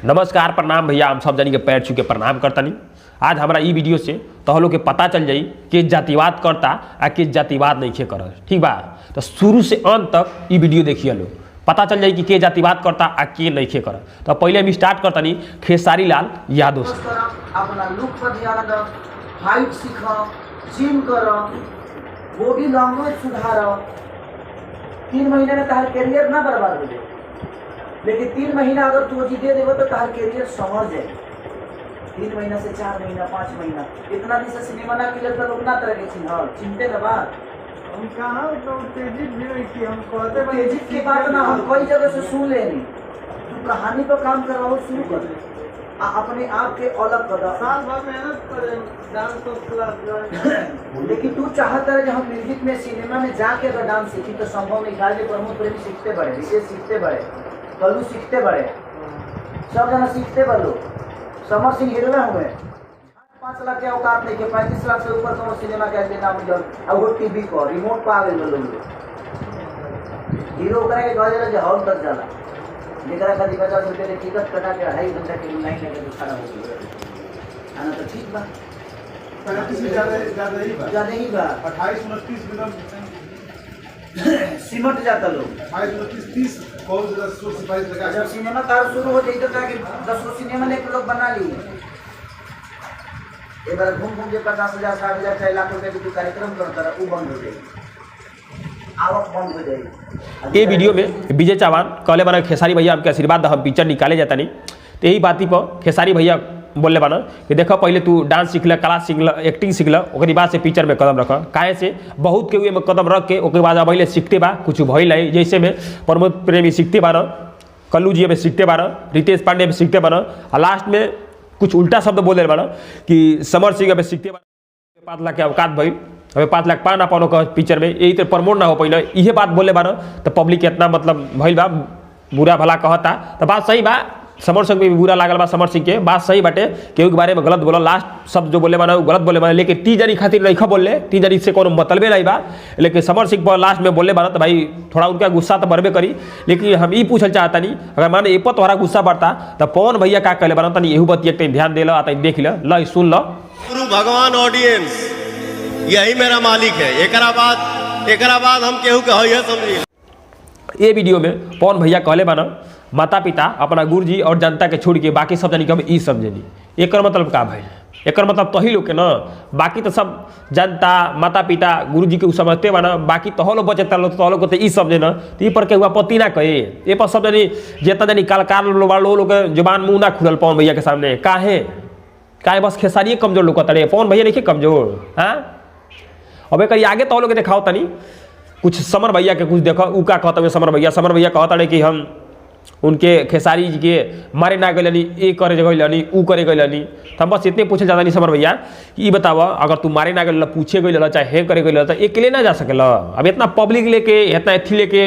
नमस्कार प्रणाम भैया, हम सब जानी के पैर छू के प्रणाम करतनी। आज हमारा ई वीडियो से तोह लोग के पता चल जाई कि जातिवाद करता आ कि जातिवाद नहीं कर, ठीक बा। तो शुरू से अंत तक ई वीडियो देखिए लो, पता चल जाई कि के जातिवाद करता आ के नहीं कर। तो पहले हम स्टार्ट करतनी खेसारी लाल यादव से। अपना लुक पर ध्यान दो, हाइट सीखो, जिम करो, बॉडी लैंग्वेज सुधारो। 3 महीने में तार करियर ना बर्बाद हो जाए, लेकिन 3 महीना अगर तू जी दे देवो तो तार करियर संवर जाए। 3 महीना से 4 महीना 5 महीना इतना दिन से सिनेमा ना किले तो लोग ना तरह के चिंते ना बात। हम कहाँ तो तेजी भी नहीं की, हम कहते तेजी की बात ना हम कई जगह से सुन लेनी। तू कहानी पर काम करवाओ, शुरू कर अपने आप के अलग कर। साल भर मेहनत करे, डांस तो क्लास लेकिन तू चाहता है कि हम म्यूजिक में सिनेमा में जाके अगर डांस सीखी तो संभव नहीं। खाली प्रमोद प्रेमी सीखते बड़े, विशेष सीखते बड़े, कल्लू सीखते बड़े, सब जना सीखते बड़े। समर सिंह हीरो में हुए 5 लाख के औकात नहीं के 35 लाख से ऊपर कौन सिनेमा के नाम मिल और वो टीवी को रिमोट पा गए लोग। हीरो करे के गए जो हॉल तक जाला, जेकरा खाली 50 रुपये के टिकट कटा के 2.5 घंटा के लाइन लगे तो खड़ा हो गया। आना तो ठीक बा, 35 से ज्यादा ही बा। 28 29 मिनट सिमट जाता लोग। 28 29 30 बहुत ज्यादा सिपाही लगा। जब सिनेमा कार शुरू हो जाए तो 10 गो सिनेमा लेके लोग बना लिए। एक बार घूम घूम के 50,000 60,000 6 लाख रुपए की कार्यक्रम करता रहा, वो बंद हो जाएगी, आवक बंद हो जाएगी। ये वीडियो में विजय चौहान कहले बना खेसारी भैया हमके आशीर्वाद हम पिक्चर निकाले जाता नहीं। तो यही बात पर खेसारी भैया बोलने बना कि देखो पहले तू डांस सीख ल, क्लास सीख ल, एक्टिंग सीख ल, ओकरी बाद से पिक्चर में कदम रख। काहे से बहुत के हुए में कदम रख के ओकरे बाद अब सीखते बा कुछ भइल है। जैसे में प्रमोद प्रेमी सीखते बार, कल्लू जी में सीखते बार, रितेश पांडे में सीखते बार, और लास्ट में कुछ उल्टा शब्द बोले बार कि समर सिंह में सीखते बार 5 लाख के औकात भइल, हमें 5 लाख पा ना पानो कह पिक्चर में, यही तो प्रमोट ना हो पाइल। इहे बात बोले बार तो पब्लिक इतना मतलब भइल बा, बुरा भला कहता। तो बात सही बा, समर सिंह भी बुरा लागल बा। समर सिंह के बात सही बाटे, केहू के बारे में गलत बोला, लास्ट शब्द जो बोले बना वो गलत बोले बना, लेकिन 3 जनी खातिर नहीं बोले, 3 जनी से कोनो मतलबे नहीं बा। लेकिन समर सिंह पर लास्ट में बोले बना तो भाई थोड़ा उनका गुस्सा तो बढ़बे करी। लेकिन हम ये पूछल चाहता नहीं, अगर माने ए पर तोहरा गुस्सा बढ़ता तो पवन भैया का कहले बना तनी एहू बत एक ध्यान दे लो, देख ल सुन लो। गुरु भगवान ऑडियंस यही मेरा मालिक है। एकरा बाद हम केहू के है समझी। ये वीडियो में पवन भैया कहले बना माता पिता अपना गुरु जी और जनता के छोड़ के बाकी सब जानी कि हम ई समझेनी। एक मतलब का भाई, एक मतलब तही लोग के ना, बाकी तो सब जनता माता पिता गुरु जी के समझते बना, बाकी तो लोग बचे तो लोग ई समझे ना। तो ये पर के हुआ पति ना कहे, ये पर सब जानी जितना जानी कलाकार लोग जुबान मुँह ना खुलल पवन भैया के सामने। काहे बस खेसारी कमजोर लोग तड़े, पवन भैया नहीं कमजोर। हाँ अब एक आगे तो लोग दिखाओ तनी कुछ समर भैया के कुछ देखो, ऊ का कहता है समर भैया कहता कि हम उनके खेसारी जी के मारे ना गई, ये करे गई ऊ करे गई। तो हम बस इतने पूछे जाता नहीं समर भैया कि ये बताओ अगर तू मारे ना गई पूछे गई चाहे हे करे गई तो अकेले ना जा सकेला। अब इतना पब्लिक लेके इतना एथी लेके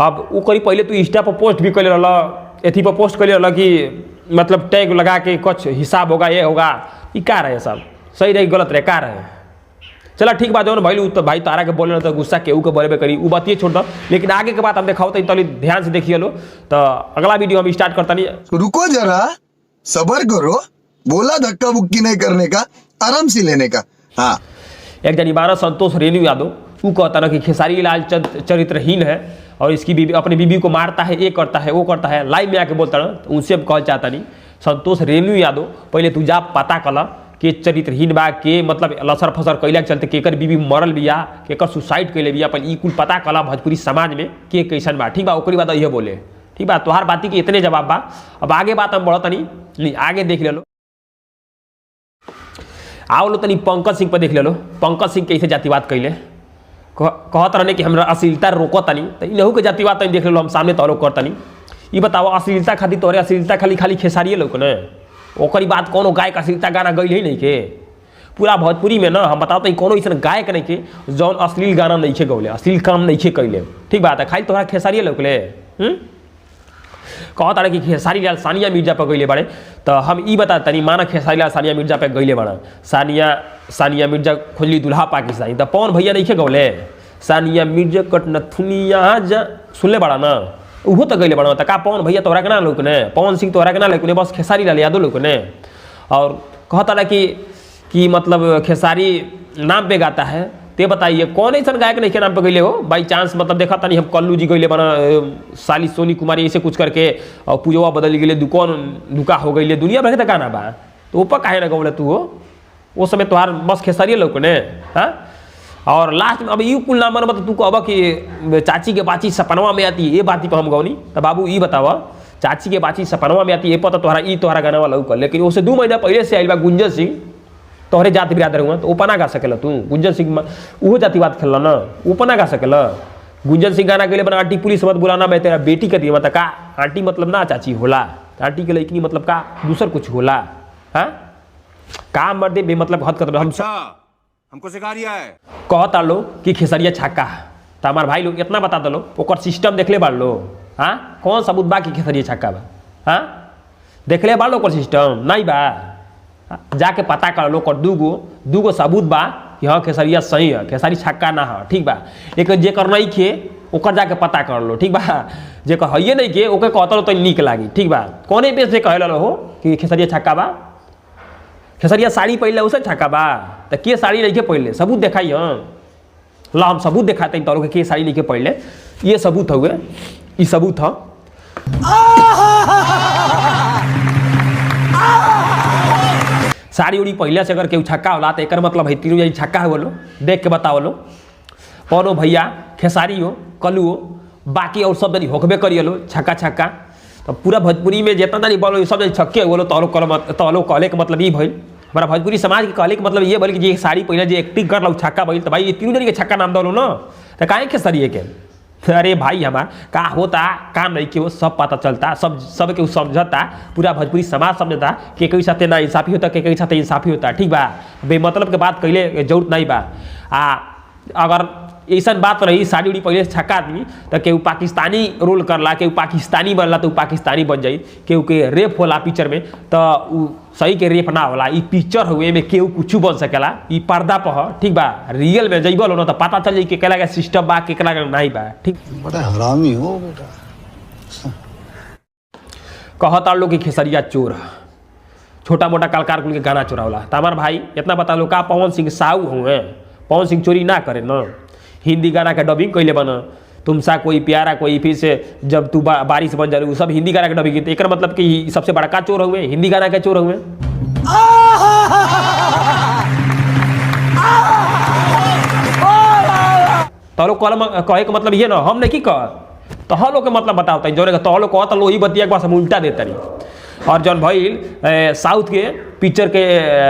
अब वो करी पहले तू इंस्टा पर पोस्ट भी कर रहा, एथी पर पोस्ट कर रहा कि मतलब टैग लगा के कुछ हिसाब होगा ये होगा, ये का रहे सब सही रहे गलत रहे का रहे। चला ठीक बात जो भाई तो भाई तारा के बोले तो गुस्सा केहू के बोले करी, वो बात ये छोड़ दो। लेकिन आगे के बात हम दिखाओ तो ध्यान से देखिए लो। तो अगला वीडियो हम स्टार्ट करता नहीं। रुको जरा, सबर करो, बोला धक्का बुक्की नहीं करने का, आराम से लेने का। हाँ एक जनी बारह संतोष रेणु यादव वो कहता ना कि खेसारी लाल चरित्रहीन है और इसकी बीवी अपनी बीवी को मारता है, ये करता है वो करता है, लाइव में आके बोलता ना। तो उनसे कहना चाहता नहीं संतोष रेणु यादव पहले तू जा पता कला के चरित्रहीन बा के मतलब लसर फसर कैला के चलते केकर बीबी मरल बिया, केकर सुसाइड कैले बिया, अपन ई कुल पता कला भोजपुरी समाज में के कैसन बा। ठीक बा, ओकरी बात ये बोले ठीक बा, तोहार बाती के इतने जवाब बा। अब आगे बात हम बढ़त नहीं, आगे देख ले लो। आओ लो तनी पंकज सिंह पर देख ले लो। पंकज सिंह कैसे जातिवाद कैले, कहत रहने कि हमरा अश्लीलता रोको तनी, तो इनहू के जातिवाद तनी देख ले लो, हम सामने तोहरो कर तनी। ये बताओ अश्लीलता खातिर तोहरे अश्लीलता खाली खेसारिए लोग ने, ओकरी बात कोनो गायक अश्लीलता गाना गई ही नहीं के। पूरा भोजपुरी में ना हम बताओ तो कोनो ऐसा गायक नहीं के जौन अश्लील गाना नहीं खे गौले, अश्लील काम नहीं खे कैले। ठीक बात है, खाली तोहरा खेसारिए लोग ले कहता रहे कि खेसारी लाल सानिया मिर्जा पर गईले बड़े। तो हम ई बता तनी माना खेसारी लाल सानिया मिर्जा पे गईले बड़ा, सानिया मिर्जा खोजली दुल्हा पाकिस्तानी। तो पवन भैया नहीं खे गौले सानिया मिर्जा कट नथुनिया जा सुनले बड़ा ना, उहो तो गईले बना का पवन भैया तोहरा के ना लोग ने, पवन सिंह तोहरा के ना लोग ने, बस खेसारी लाल यादव लोग ने। और कहता रहा कि मतलब खेसारी नाम पे गाता है। ते बताइए कौन ऐसा गायक नहीं के नाम पे गईले हो बाई चांस? मतलब देखा था नहीं हम कल्लू जी गईले बना साली सोनी कुमारी ऐसे कुछ करके और पूजवा बदल गए दुका हो गई दुनिया भर के गाना बा, तो ऊपर काहे ना गौले तू हो? वो समय तुम्हार बस खेसारी लोग ने। हाँ, और लास्ट में अब यू कुल नाम मतलब तू कहब कि चाची के बाची सपनवा में आती है, ये बात ही पर हम गौनी। तो बाबू ये बतावा चाची के बाची सपनवा में आती है, पता तोहरा गाना वाला कर, लेकिन उससे 2 महीना पहले से आइल बा गुंजन सिंह, तोहरे जाति बिरादर हुआ, तो ऊपर ना गा सकेला तू? गुंजन सिंह वो जातिवाद खेल ना, ऊपर ना गा सकेला? गुंजन सिंह गाना के लिए बना आंटी पुलिस मत बुलाना, मैं तेरा बेटी का दिया मतलब का आंटी मतलब ना चाची होला, आंटी के लड़की मतलब का दूसर कुछ होला। हाँ, का मर्दे बे मतलब हद कर हम हमको सिखा रिया है। कहता लो कि खेसरिया छक्का, तो हमारे भाई लोग इतना बता दो ओकर सिस्टम देख ले बाड़ लो। हाँ, कौन सबूत बा कि खेसरिया छक्का बा? हाँ, देख ले बाड़ लो ओकर सिस्टम नहीं बा? जाके पता कर लो कर दूगो सबूत बा कि हाँ खेसरिया सही है, खेसारी छक्का ना है, ठीक बा। एक जेकर नहीं खे ओकर जाके पता कर लो, ठीक बा। जेकर है नहीं के ओके कहता लो तो निक लागी, ठीक बा। कौने बेस से कहल हो कि खेसरिया छक्का बा? खेसरिया साड़ी पहले उसे छक्का बा, तो के साड़ी नहीं के पहले सबूत दिखाई। हाँ ला हम सबूत दिखाते हैं तो के साड़ी नहीं के पहले, ये सबूत हुए, ये सबूत है। साड़ी उड़ी पहले से अगर केहू छक्का होला तो एक मतलब है तीनों जनी छक्का हो लो, देख के बताओ लो। पवनो भैया खेसारी हो कलू हो बाकी और सब जनी होकबे करिए लो छक्का छक्का। तो पूरा भोजपुरी में जितना जनी बोलो सब जनी छक्के बोलो तो कहले के मतलब ये भइल, हमारा भोजपुरी समाज के कहले के मतलब ये बोल कि जे साड़ी पहले जे एक्टिंग कर लो छक्का भइल, तो भाई ये तीनों जनी के छक्का नाम दो ना, तो काहे खेसारी के? अरे भाई हमार का होता का नहीं के वो सब पता चलता, सब के समझता, पूरा भोजपुरी समाज समझता कि कई साथे ना इंसाफी होता, कई साथे इंसाफी होता, ठीक बा। बेमतलब के बात कहले जरूरत नहीं बा। अगर ऐसा बात रही साड़ी उड़ी पहले छक्का आदमी तो केहू पाकिस्तानी रोल करला, केहू पाकिस्तानी बनला तो पाकिस्तानी बन जाई, केहू के रेप होला पिक्चर में तो सही के रेप ना होला। ई पिक्चर हुए में केहू कुछ बन सकेला, ई पर्दा पर, ठीक बा। रियल में जइबो लो ना तो पता चल जाई के केला के सिस्टम बा केला के नहीं बा, ठीक। बड़ा हरामी हो बेटा। कहता लोग कि खेसरिया चोर, छोटा मोटा कलाकार कुल के गाना चोरावला। तो हमार भाई इतना बता लो का पवन सिंह साहू हुए, पवन सिंह चोरी ना करे ना। हिंदी गाना का डबिंग कैले बना, तुमसा कोई प्यारा कोई, फिर से जब तू बारिश बन जा, सब हिंदी गाना के डबिंग। एक मतलब कि सबसे बड़का चोर हुए, हिंदी गाना के चोर हुए। तो लोग कहे के मतलब ये ना हम नहीं कह, तो हम लोग के मतलब बताओ जो तो लोग कहता लो ही बतिया के पास हम उल्टा देते रही। और जौन भइल साउथ के पिक्चर के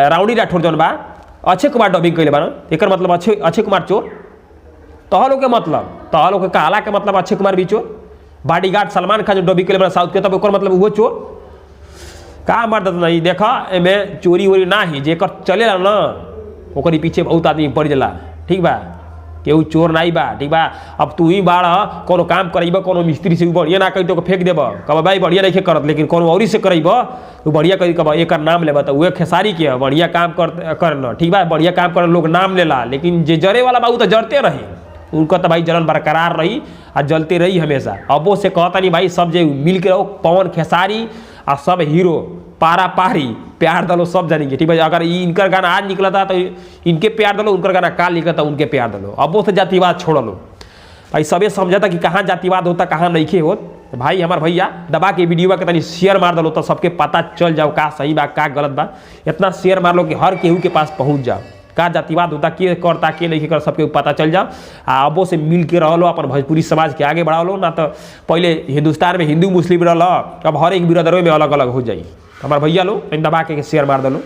राउडी राठौर जौन बा अक्षय कुमार डबिंग कैले बना, एक मतलब अक्षय कुमार चोर। तहलो के मतलब तहलो के कहला के मतलब अक्षय कुमार भी चोर। बॉडीगार्ड सलमान खान जो डबिंग कैले बना साउथ के, तब ओकर मतलब वो चोर का मर्द नहीं। देखा एमे चोरी वोरी ना ही जेकर चलेला ना ओकरी पीछे बहुत आदमी पड़ जाला, ठीक बा। केहू चोर नहीं बा, ठीक बा। अब तू ही बाड़ कोनो काम करब, कोनो मिस्त्री से बढ़िया ना कही तो फेंक देब, कब भाई बढ़िया नहीं करत, लेकिन कोनो और से करब तो बढ़िया करी, कब एक नाम लेब तो वह खेसारी के बढ़िया काम करना, ठीक बा। बढ़िया काम कर लोग नाम लेला, लेकिन जे जरे वाला बाबू तो जरते रही, उनका तो भाई जलन बरकरार रही और जलते रही हमेशा। अब वो से कहता नहीं भाई सब जे मिल के रहो, पवन खेसारी और सब हीरो पारा पारी प्यार दलो सब जानेंगे, ठीक है। अगर इनकर गाना आज निकला था तो इनके प्यार दलो, उनकर गाना काल निकला था उनके प्यार दलो। अब वो से जातिवाद छोड़ लो भाई, सबे समझा कि कहाँ जातिवाद होता कहाँ नहीं हो। तो भाई हमार भैया दबा के वीडियो के तनी शेयर मार दलो तो सबके पता चल जाओ का सही बा का गलत बा। इतना शेयर मार लो कि हर केहू के पास पहुँच जाओ, का जातिवाद होता के करता के नहीं कर सबके पता चल जाओ। अब वो से मिल के रह लो, अपन भोजपुरी समाज के आगे बढ़ा लो ना। तो पहले हिंदुस्तान में हिंदू मुस्लिम रह, अब हर एक बिरादरों में अलग अलग हो जाए। हमारे भैया लो दबा के शेयर मार दलो।